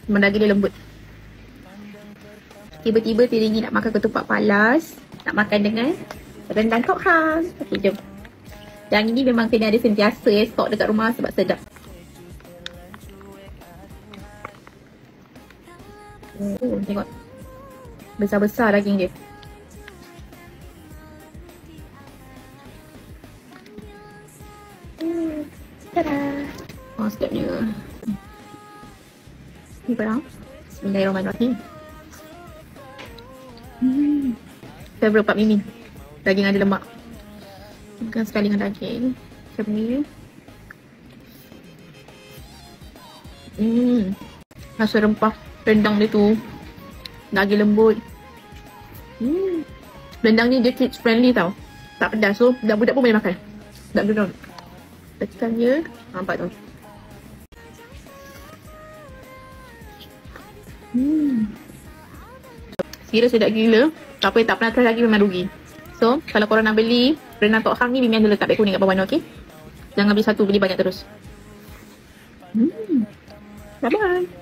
Memang daging dia lembut. Tiba-tiba teringin nak makan ketupat palas. Nak makan dengan rendang Tok Hang. Okey, jom. Yang ini memang kena ada sentiasa stok dekat rumah sebab sedap. Oh, tengok. Besar-besar daging dia. Tada. Oh, sedapnya. Ni barang. Bismillahirrahmanirrahim. Favorite Pak Mimin. Daging ada lemak. Makan sekali dengan daging. Macam ni. Rasa rempah rendang dia tu. Daging lembut. Rendang ni dia kids friendly tau. Tak pedas, so budak-budak pun boleh makan. Budak-budak. Tekan je. Nampak tu. Kira sedap gila. Siapa yang tak pernah try lagi memang rugi. So, kalau korang nak beli rendang Tok Hang ni, Mimi ada letak beg kuning kat bawah ni, okey? Jangan beli satu, beli banyak terus. Bye-bye.